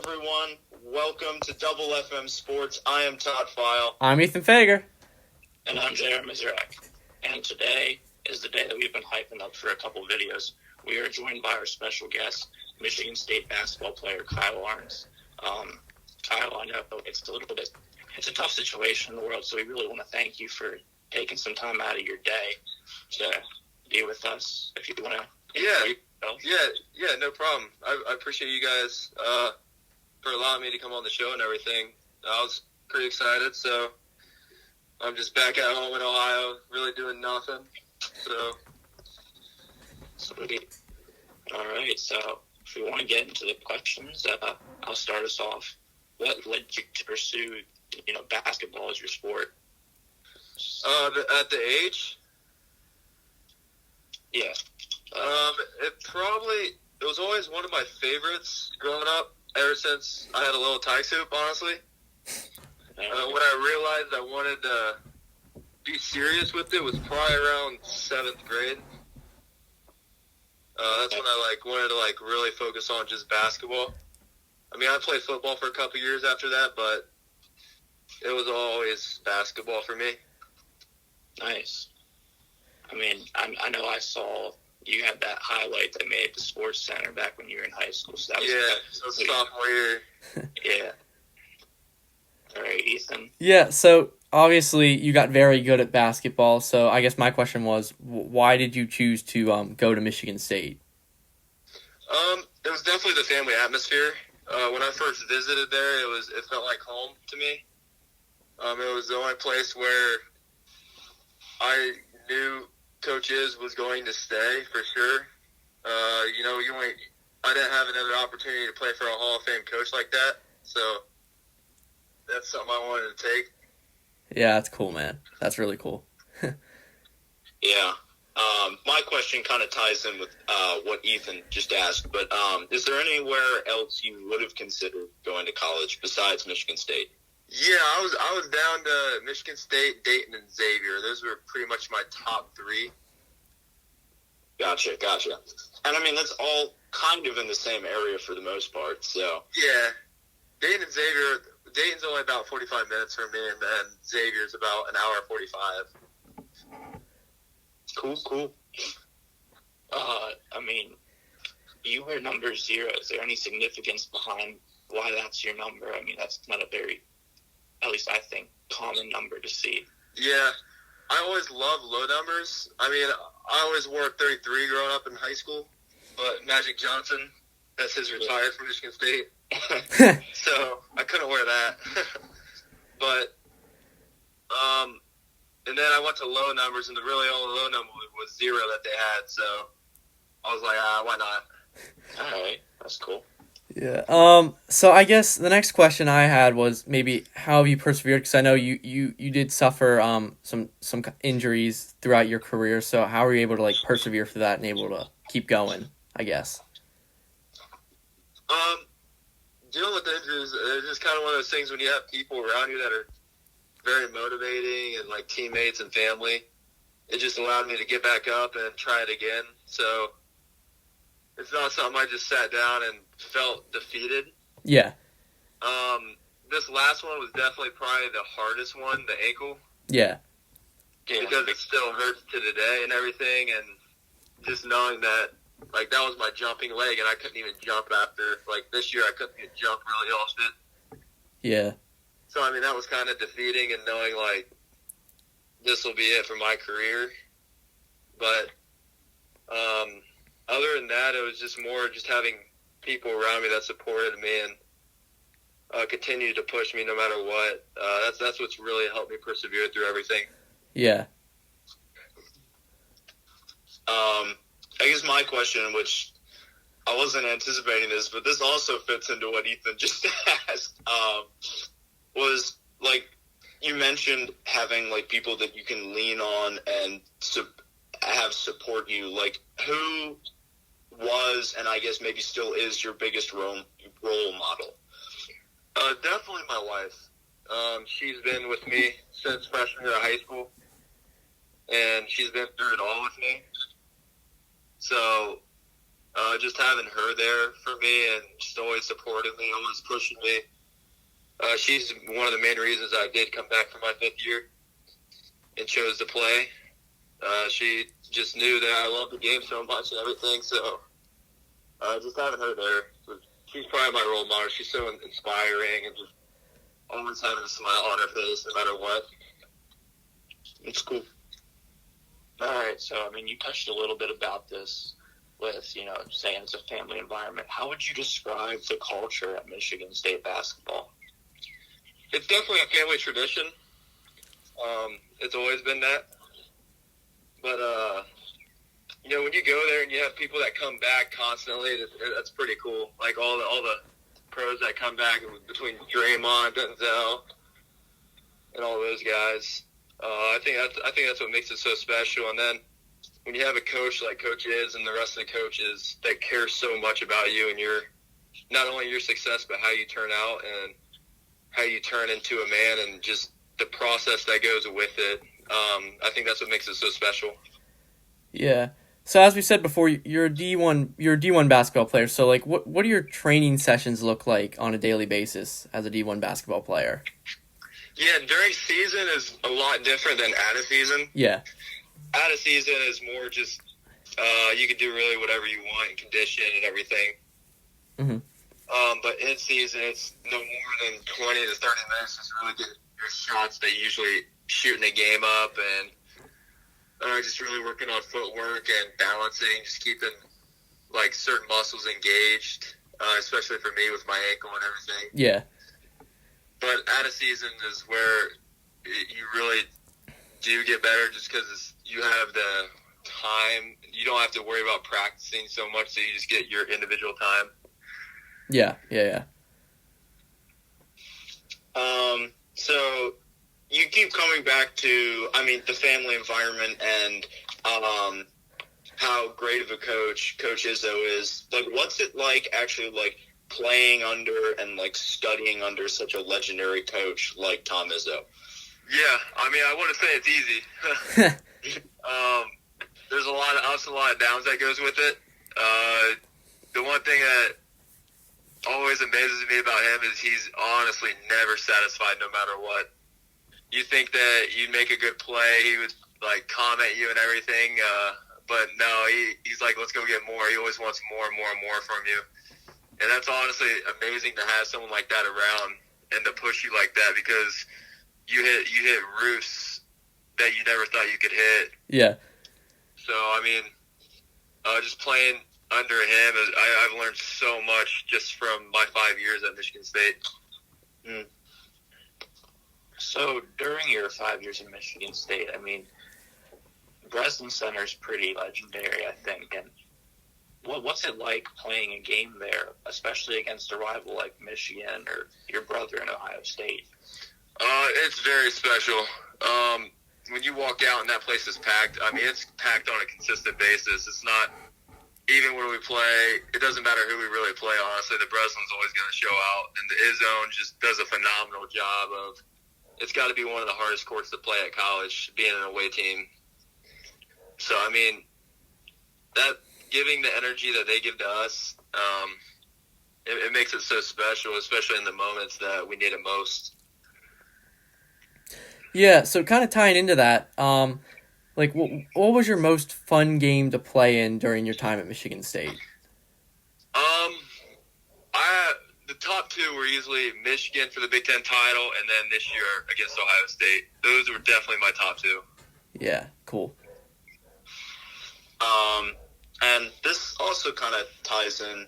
everyone. Welcome to Double FM Sports. I am Todd File. I'm Ethan Fager. And I'm Jared Mizrak. And today is the day that we've been hyping up for a couple videos. We are joined by our special guest, Michigan State basketball player Kyle Ahrens. Kyle, I know it's a tough situation in the world, so we really want to thank you for taking some time out of your day to be with us. If you want to, Yeah, no problem. I appreciate you guys for allowing me to come on the show and everything. I was pretty excited, so I'm just back at home in Ohio, really doing nothing. So, sweet. All right, so if we want to get into the questions, I'll start us off. What led you to pursue, basketball as your sport? At the age? Yeah. It was always one of my favorites growing up, ever since I had a little tie soup, honestly. When I realized I wanted to be serious with it was probably around 7th grade. That's when I wanted to really focus on just basketball. I mean, I played football for a couple years after that, but it was always basketball for me. Nice. I mean, I know I saw you had that highlight that made the Sports Center back when you were in high school. So that was sophomore year. Yeah. All right, Ethan. Yeah, so obviously you got very good at basketball. So I guess my question was, why did you choose to go to Michigan State? It was definitely the family atmosphere. When I first visited there, it felt like home to me. It was the only place where I knew Coach was going to stay for sure. I didn't have another opportunity to play for a Hall of Fame coach like that, so that's something I wanted to take. Yeah, that's cool, man. That's really cool. Yeah. My question kind of ties in with what Ethan just asked, but is there anywhere else you would have considered going to college besides Michigan State? Yeah, I was down to Michigan State, Dayton, and Xavier. Those were pretty much my top 3. Gotcha. And I mean, that's all kind of in the same area for the most part, so. Yeah. Dayton and Xavier, Dayton's only about 45 minutes from me, and then Xavier's about an hour 45. Cool. I mean, you were number 0. Is there any significance behind why that's your number? I mean, that's not a very, at least I think, common number to see. Yeah. I always loved low numbers. I mean, I always wore 33 growing up in high school, but Magic Johnson, that's his retired from Michigan State. So I couldn't wear that. But, and then I went to low numbers, and the really only low number was 0 that they had. So I was like, why not? All right, that's cool. Yeah. So I guess the next question I had was maybe how have you persevered? Because I know you did suffer some injuries throughout your career. So how were you able to persevere through that and able to keep going? I guess. Dealing with injuries is just kind of one of those things when you have people around you that are very motivating and teammates and family. It just allowed me to get back up and try it again. So it's not something I just sat down and felt defeated. Yeah. This last one was definitely probably the hardest one, the ankle. Yeah. Because it still hurts to today and everything, and just knowing that, that was my jumping leg, and I couldn't even jump after, this year I couldn't even jump really off it. Yeah. So, I mean, that was kind of defeating, and knowing, this will be it for my career. But, other than that, it was just more just having people around me that supported me and continued to push me no matter what. That's what's really helped me persevere through everything. Yeah. I guess my question, which I wasn't anticipating this, but this also fits into what Ethan just asked, was, you mentioned having, people that you can lean on and have support you. Who was, and I guess maybe still is, your biggest role model? Definitely my wife. She's been with me since freshman year of high school, and she's been through it all with me. So just having her there for me and just always supporting me, always pushing me. She's one of the main reasons I did come back for my 5th year and chose to play. She just knew that I loved the game so much and everything, so just having her there, she's probably my role model. She's so inspiring and just always having a smile on her face no matter what. It's cool. All right, so, I mean, you touched a little bit about this with, saying it's a family environment. How would you describe the culture at Michigan State basketball? It's definitely a family tradition. It's always been that. But, when you go there and you have people that come back constantly, that's pretty cool. Like all the pros that come back between Draymond, Denzel, and all those guys. I think that's what makes it so special. And then when you have a coach like Coach is and the rest of the coaches that care so much about you and not only your success, but how you turn out and how you turn into a man and just the process that goes with it. I think that's what makes it so special. Yeah. So as we said before, you're a D1 basketball player. So like, what do your training sessions look like on a daily basis as a D1 basketball player? Yeah, during season is a lot different than out of season. Yeah. Out of season is more just you can do really whatever you want, and condition and everything. Mm-hmm. But in season, it's no more than 20 to 30 minutes just really get your shots that you usually shooting the game up and just really working on footwork and balancing, just keeping like certain muscles engaged, especially for me with my ankle and everything. Yeah. But out of season is where you really do get better just because you have the time. You don't have to worry about practicing so much, so you just get your individual time. Yeah. So you keep coming back to, the family environment and how great of a coach Coach Izzo is. Like, what's it like actually, like, playing under and, like, studying under such a legendary coach like Tom Izzo? Yeah, I wouldn't say it's easy. There's a lot of ups and a lot of downs that goes with it. The one thing that always amazes me about him is he's honestly never satisfied no matter what. You think that you'd make a good play, he would, like, comment you and everything, but no, he's like, let's go get more. He always wants more and more and more from you. And that's honestly amazing to have someone like that around and to push you like that because you hit roofs that you never thought you could hit. Yeah. So, just playing under him, I've learned so much just from my 5 years at Michigan State. So, during your 5 years in Michigan State, Breslin Center is pretty legendary, I think. And what's it like playing a game there, especially against a rival like Michigan or your brother in Ohio State? It's very special. When you walk out and that place is packed, it's packed on a consistent basis. It's not, even when we play, it doesn't matter who we really play, honestly. The Breslin's always going to show out, and the Izzone just does a phenomenal job of, it's got to be one of the hardest courts to play at college, being an away team. So, that giving the energy that they give to us, it makes it so special, especially in the moments that we need it most. Yeah, so kind of tying into that, what was your most fun game to play in during your time at Michigan State? The top two were easily Michigan for the Big Ten title, and then this year against Ohio State. Those were definitely my top two. Yeah, cool. And this also kind of ties in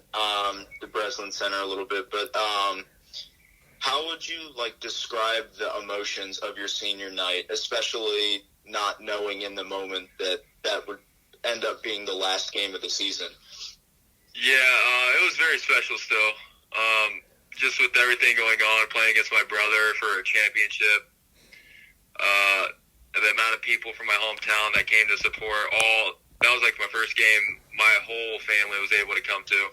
the Breslin Center a little bit, but how would you describe the emotions of your senior night, especially not knowing in the moment that would end up being the last game of the season? Yeah, it was very special still. Just with everything going on, playing against my brother for a championship, the amount of people from my hometown that came to support, that was my first game my whole family was able to come to.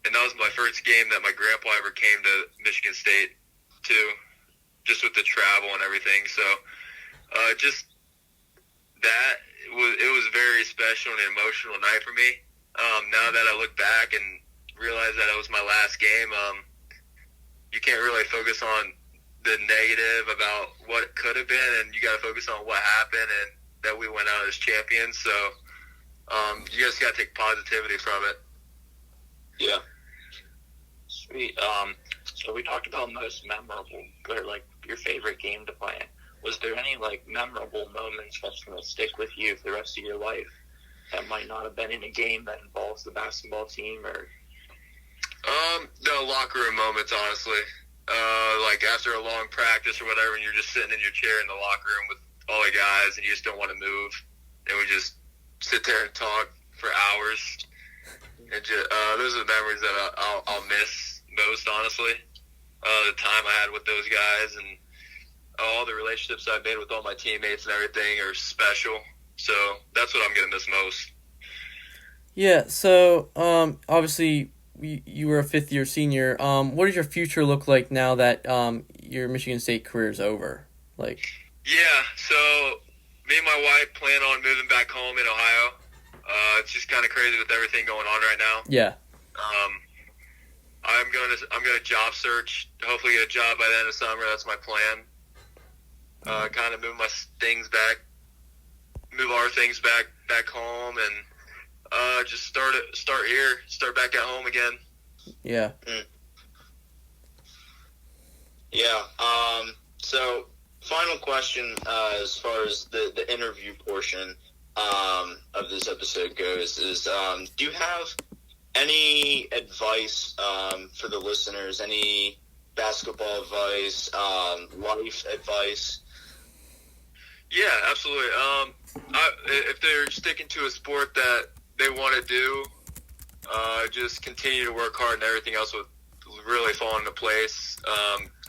And that was my first game that my grandpa ever came to Michigan State too, just with the travel and everything. So just that, it was very special and an emotional night for me. Now that I look back and realize that it was my last game, you can't really focus on the negative about what it could have been, and you got to focus on what happened and that we went out as champions. So you just got to take positivity from it. Yeah. Sweet. So we talked about most memorable, or like your favorite game to play in. Was there any like memorable moments that's going to stick with you for the rest of your life that might not have been in a game that involves the basketball team? Or the locker room moments, honestly. Like after a long practice or whatever, and you're just sitting in your chair in the locker room with all the guys, and you just don't want to move, and we just sit there and talk for hours. And just, those are the memories that I'll miss most, honestly. The time I had with those guys and all the relationships I've made with all my teammates and everything are special. So that's what I'm going to miss most. Yeah, so obviously you were a fifth-year senior. What does your future look like now that your Michigan State career is over? Like, yeah, so me and my wife plan on moving back home in Ohio. It's just kind of crazy with everything going on right now. yeah, I'm going to job search. Hopefully, get a job by the end of summer. That's my plan. Kind of move my things back, move our things back home, and just start here, start back at home again. yeah. Yeah. So, final question as far as the interview portion of this episode goes is, do you have any advice for the listeners? Any basketball advice, life advice? Yeah, absolutely. If they're sticking to a sport that they want to do, just continue to work hard, and everything else will really fall into place.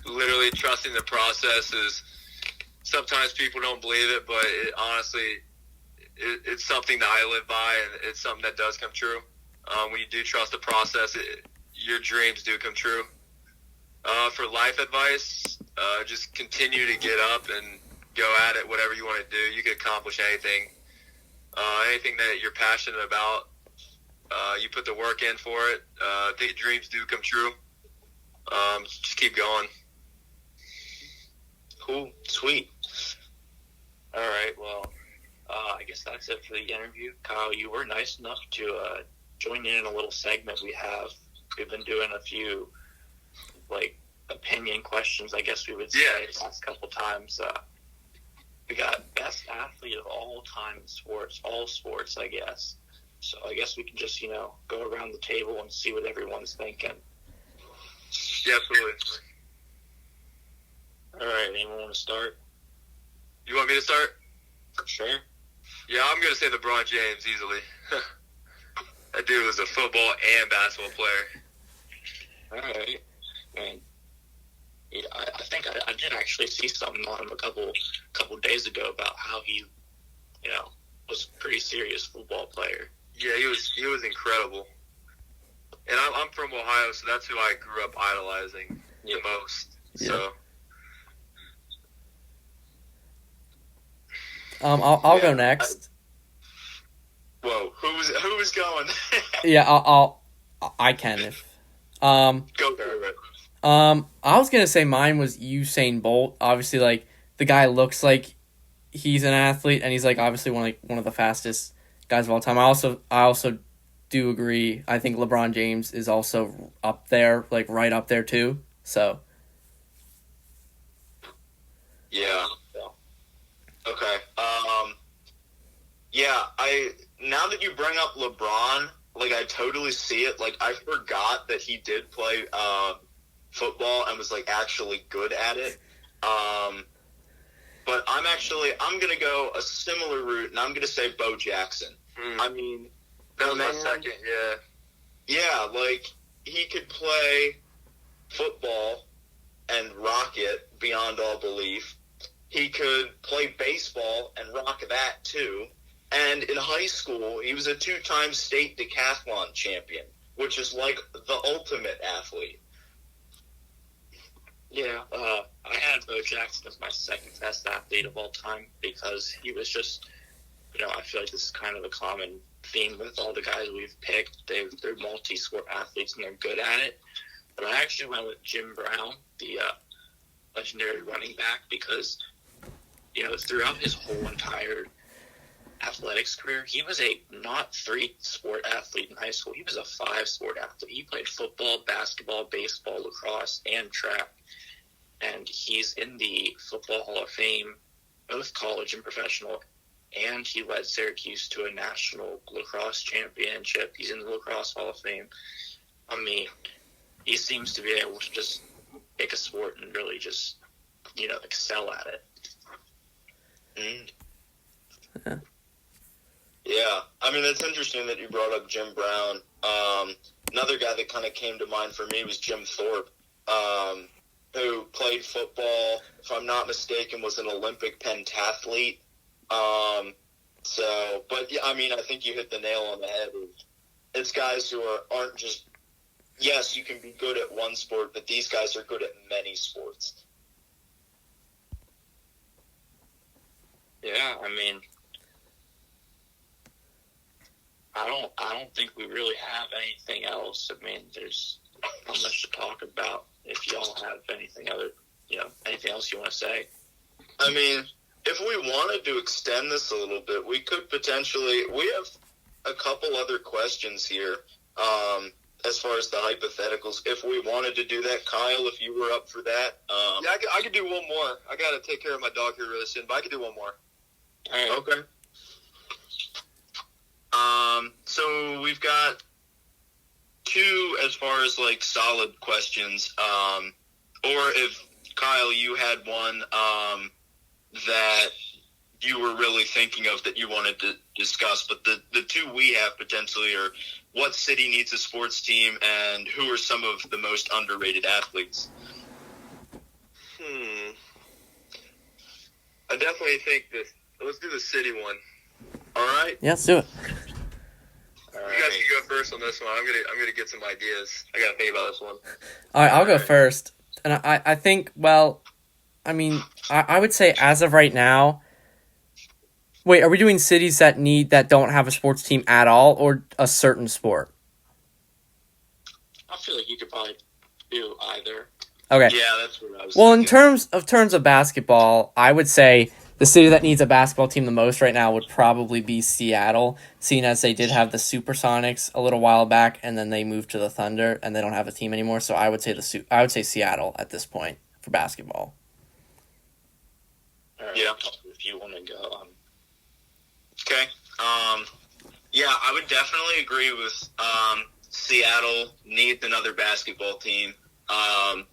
Literally trusting the process is, sometimes people don't believe it, but honestly, it's something that I live by, and it's something that does come true. When you do trust the process, your dreams do come true. For life advice, just continue to get up and go at it, whatever you want to do. You can accomplish anything. Anything that you're passionate about, you put the work in for it. I think dreams do come true. Just keep going. Cool. Sweet. all right, well, I guess that's it for the interview. Kyle, you were nice enough to join in a little segment we have. We've been doing a few like opinion questions, I guess we would say, the last couple times. We got best athlete of all time in sports, all sports, I guess. So I guess we can just, go around the table and see what everyone's thinking. Yeah, absolutely. All right, anyone want to start? You want me to start? Sure. Yeah, I'm going to say LeBron James easily. That dude was a football and basketball player. All right. Man, yeah, I think I did actually see something on him a couple days ago about how he, was a pretty serious football player. Yeah, he was incredible. And I'm from Ohio, so that's who I grew up idolizing the most. Yeah. So I'll go next. Whoa, who's going? Yeah, I can if. Go for it. I was gonna say mine was Usain Bolt. Obviously, like the guy looks like he's an athlete, and he's like obviously one of the fastest guys of all time. I also do agree. I think LeBron James is also up there, like right up there too. So. Yeah. Okay. Yeah, now that you bring up LeBron, like I totally see it. Like I forgot that he did play football and was like actually good at it. But I'm gonna go a similar route, and I'm gonna say Bo Jackson. I mean, that was my second. Yeah, like he could play football and rock it beyond all belief. He could play baseball and rock that too. And in high school, he was a 2-time state decathlon champion, which is like the ultimate athlete. Yeah, I had Bo Jackson as my second best athlete of all time because he was just, I feel like this is kind of a common theme with all the guys we've picked. They're multi-sport athletes and they're good at it. But I actually went with Jim Brown, the legendary running back, because throughout his whole entire athletics career, he was a not 3-sport athlete in high school. He was a 5-sport athlete. He played football, basketball, baseball, lacrosse, and track. And he's in the Football Hall of Fame, both college and professional. And he led Syracuse to a national lacrosse championship. He's in the Lacrosse Hall of Fame. I mean, he seems to be able to just pick a sport and really just, excel at it. Yeah, I mean, it's interesting that you brought up Jim Brown. Another guy that kind of came to mind for me was Jim Thorpe, who played football, if I'm not mistaken, was an Olympic pentathlete. But yeah, I mean, I think you hit the nail on the head. It's guys who aren't just, yes, you can be good at one sport, but these guys are good at many sports. Yeah, I mean, I don't think we really have anything else. I mean, there's not much to talk about. If y'all have anything else you want to say. I mean, if we wanted to extend this a little bit, we could potentially. We have a couple other questions here. As far as the hypotheticals, if we wanted to do that, Kyle, if you were up for that. Yeah, I could do one more. I got to take care of my dog here really soon, but I could do one more. All right. Okay. So we've got two as far as like solid questions. Or if Kyle, you had one that you were really thinking of that you wanted to discuss, but the two we have potentially are what city needs a sports team and who are some of the most underrated athletes. I definitely think this. Let's do the city one. All right. Yeah, let's do it. You guys can go first on this one. I'm gonna get some ideas. I gotta think about this one. All right, I'll go first. And I think, well, I mean, I would say as of right now. Wait, are we doing cities that don't have a sports team at all, or a certain sport? I feel like you could probably do either. Okay. Yeah, that's what I was Well, thinking. in terms of basketball, I would say the city that needs a basketball team the most right now would probably be Seattle, seeing as they did have the Supersonics a little while back, and then they moved to the Thunder, and they don't have a team anymore. So I would say Seattle at this point for basketball. All right, Yeah. if you want to go. Okay. Yeah, I would definitely agree with Seattle needs another basketball team. I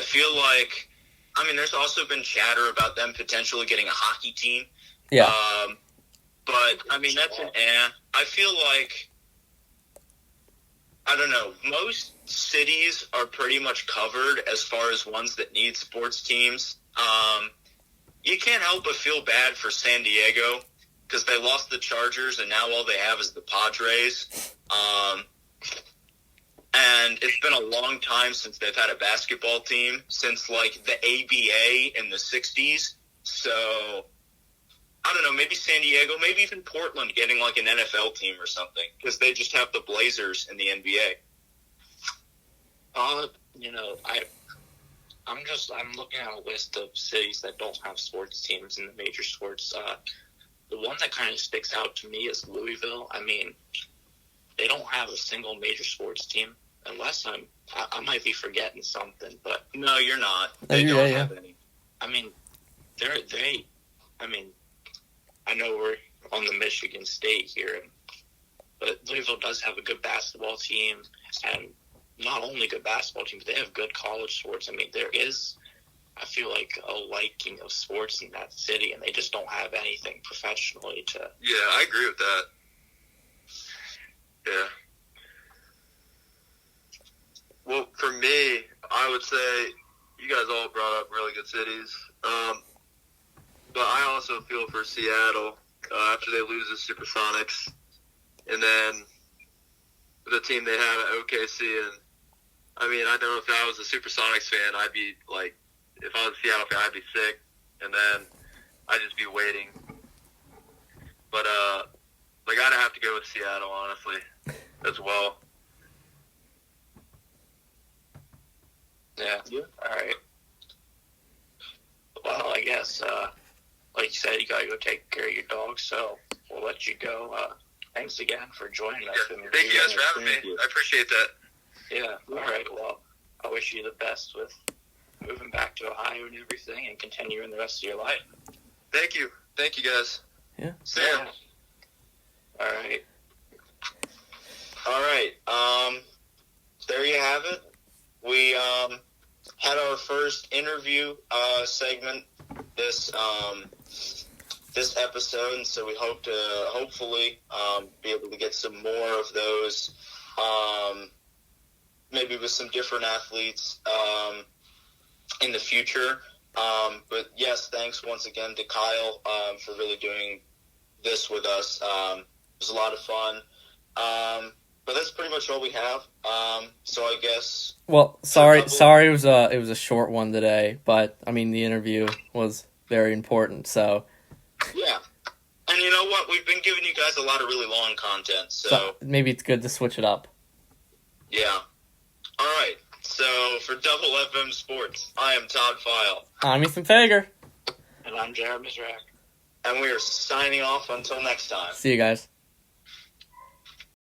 feel like, I mean, there's also been chatter about them potentially getting a hockey team. Yeah. But, I mean, that's I feel like, I don't know, most cities are pretty much covered as far as ones that need sports teams. You can't help but feel bad for San Diego because they lost the Chargers and now all they have is the Padres. And it's been a long time since they've had a basketball team, since, like, the ABA in the 60s. So, I don't know, maybe San Diego, maybe even Portland getting, like, an NFL team or something, because they just have the Blazers in the NBA. I'm looking at a list of cities that don't have sports teams in the major sports. The one that kind of sticks out to me is Louisville. I mean, they don't have a single major sports team, unless I might be forgetting something, but No, you're not. They don't have any. I mean, I know we're on the Michigan State here, but Louisville does have a good basketball team, and not only good basketball team, but they have good college sports. I mean, there is, I feel like, a liking of sports in that city, and they just don't have anything professionally to. Yeah, I agree with that. Yeah. Well, for me, I would say you guys all brought up really good cities. But I also feel for Seattle after they lose the Supersonics. And then the team they have at OKC. And, I mean, I know if I was a Supersonics fan, I'd be like, if I was a Seattle fan, I'd be sick. And then I'd just be waiting. But Like, I'd have to go with Seattle, honestly, as well. Yeah. All right. Well, I guess, like you said, you got to go take care of your dog, so we'll let you go. Thanks again for joining us. Yeah. Thank you guys for having me. I appreciate that. Yeah. All right. Well, I wish you the best with moving back to Ohio and everything and continuing the rest of your life. Thank you. Thank you, guys. Yeah. Sam. Yeah. All right. All right. There you have it. We had our first interview segment this episode, and so we hope to hopefully be able to get some more of those, maybe with some different athletes in the future. But yes, thanks once again to Kyle for really doing this with us. It was a lot of fun. But that's pretty much all we have. So I guess. Well, sorry, it was a short one today, but I mean the interview was very important. So. Yeah, and you know what? We've been giving you guys a lot of really long content, so maybe it's good to switch it up. Yeah. All right. So for Double FM Sports, I am Todd File. I'm Ethan Fager. And I'm Jared Mizrak. And we are signing off until next time. See you guys.